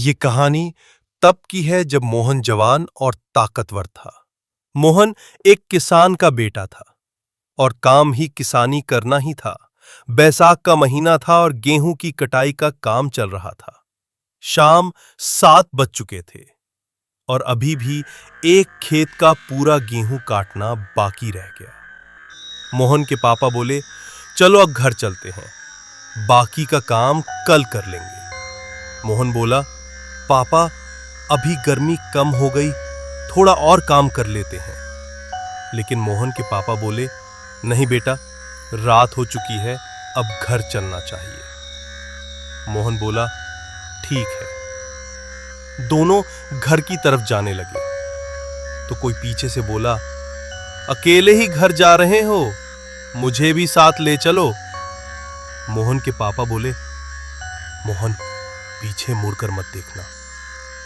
ये कहानी तब की है जब मोहन जवान और ताकतवर था। मोहन एक किसान का बेटा था और काम ही किसानी करना ही था। बैसाख का महीना था और गेहूं की कटाई का काम चल रहा था। शाम 7 बज चुके थे और अभी भी एक खेत का पूरा गेहूं काटना बाकी रह गया। मोहन के पापा बोले, चलो अब घर चलते हैं, बाकी का काम कल कर लेंगे। मोहन बोला, पापा अभी गर्मी कम हो गई, थोड़ा और काम कर लेते हैं। लेकिन मोहन के पापा बोले, नहीं बेटा, रात हो चुकी है, अब घर चलना चाहिए। मोहन बोला, ठीक है। दोनों घर की तरफ जाने लगे तो कोई पीछे से बोला, अकेले ही घर जा रहे हो, मुझे भी साथ ले चलो। मोहन के पापा बोले, मोहन पीछे मुड़कर मत देखना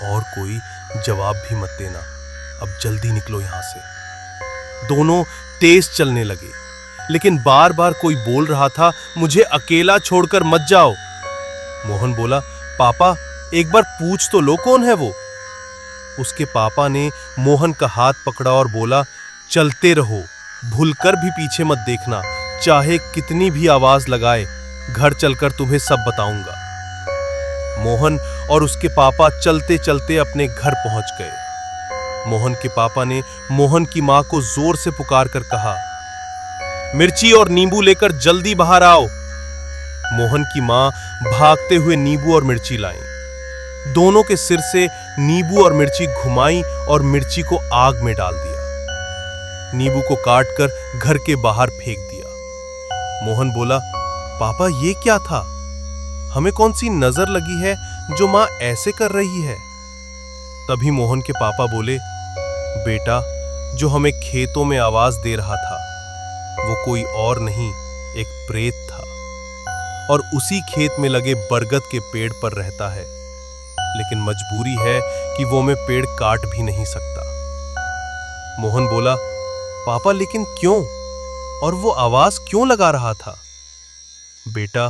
और कोई जवाब भी मत देना, अब जल्दी निकलो यहां से। दोनों तेज चलने लगे, लेकिन बार बार कोई बोल रहा था, मुझे अकेला छोड़कर मत जाओ। मोहन बोला, पापा एक बार पूछ तो लो कौन है वो। उसके पापा ने मोहन का हाथ पकड़ा और बोला, चलते रहो, भूलकर भी पीछे मत देखना, चाहे कितनी भी आवाज लगाए, घर चलकर तुम्हें सब बताऊंगा। मोहन और उसके पापा चलते चलते अपने घर पहुंच गए। मोहन के पापा ने मोहन की मां को जोर से पुकार कर कहा, मिर्ची और नींबू लेकर जल्दी बाहर आओ। मोहन की मां भागते हुए नींबू और मिर्ची लाई। दोनों के सिर से नींबू और मिर्ची घुमाई और मिर्ची को आग में डाल दिया। नींबू को काटकर घर के बाहर फेंक दिया। मोहन बोला, पापा ये क्या था? हमें कौन सी नजर लगी है जो मां ऐसे कर रही है? तभी मोहन के पापा बोले, बेटा, जो हमें खेतों में आवाज दे रहा था वो कोई और नहीं, एक प्रेत था और उसी खेत में लगे बरगद के पेड़ पर रहता है, लेकिन मजबूरी है कि वो मैं पेड़ काट भी नहीं सकता। मोहन बोला, पापा लेकिन क्यों, और वो आवाज क्यों लगा रहा था? बेटा,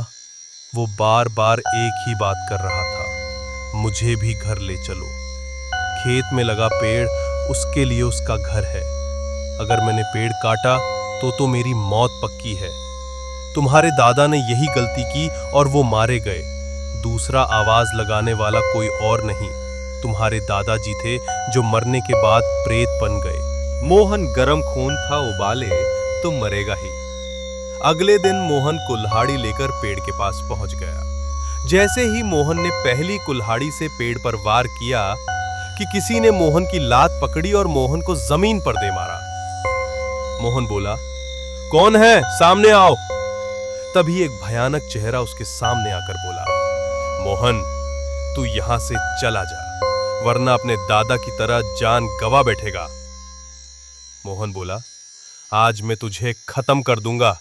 वो बार बार एक ही बात कर रहा था, मुझे भी घर ले चलो। खेत में लगा पेड़ उसके लिए उसका घर है। अगर मैंने पेड़ काटा तो मेरी मौत पक्की है। तुम्हारे दादा ने यही गलती की और वो मारे गए। दूसरा आवाज लगाने वाला कोई और नहीं, तुम्हारे दादाजी थे जो मरने के बाद प्रेत बन गए। मोहन गरम खून था, उबाले तो मरेगा ही। अगले दिन मोहन कुल्हाड़ी लेकर पेड़ के पास पहुंच गया। जैसे ही मोहन ने पहली कुल्हाड़ी से पेड़ पर वार किया कि किसी ने मोहन की लात पकड़ी और मोहन को जमीन पर दे मारा। मोहन बोला, कौन है, सामने आओ। तभी एक भयानक चेहरा उसके सामने आकर बोला, मोहन, तू यहां से चला जा, वरना अपने दादा की तरह जान गवा बैठेगा। मोहन बोला, आज मैं तुझे खत्म कर दूंगा।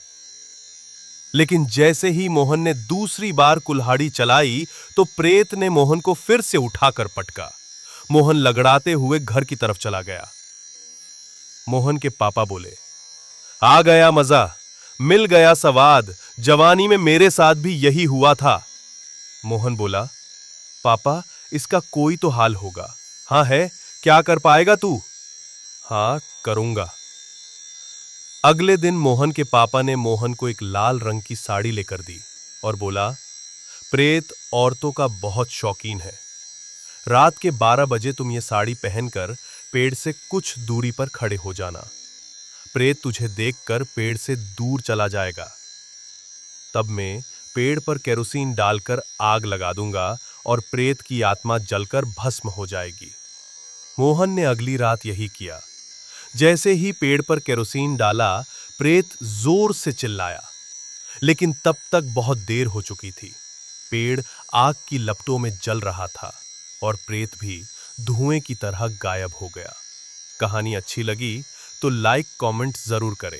लेकिन जैसे ही मोहन ने दूसरी बार कुल्हाड़ी चलाई तो प्रेत ने मोहन को फिर से उठाकर पटका। मोहन लगड़ाते हुए घर की तरफ चला गया। मोहन के पापा बोले, आ गया मजा, मिल गया सवाद, जवानी में मेरे साथ भी यही हुआ था। मोहन बोला, पापा इसका कोई तो हाल होगा। हाँ है, क्या कर पाएगा तू? हाँ करूंगा। अगले दिन मोहन के पापा ने मोहन को एक लाल रंग की साड़ी लेकर दी और बोला, प्रेत औरतों का बहुत शौकीन है। रात के 12 बजे तुम ये साड़ी पहनकर पेड़ से कुछ दूरी पर खड़े हो जाना। प्रेत तुझे देखकर पेड़ से दूर चला जाएगा। तब मैं पेड़ पर केरोसिन डालकर आग लगा दूंगा और प्रेत की आत्मा जलकर भस्म हो जाएगी। मोहन ने अगली रात यही किया। जैसे ही पेड़ पर केरोसिन डाला, प्रेत जोर से चिल्लाया, लेकिन तब तक बहुत देर हो चुकी थी। पेड़ आग की लपटों में जल रहा था और प्रेत भी धुएं की तरह गायब हो गया। कहानी अच्छी लगी तो लाइक कमेंट जरूर करें।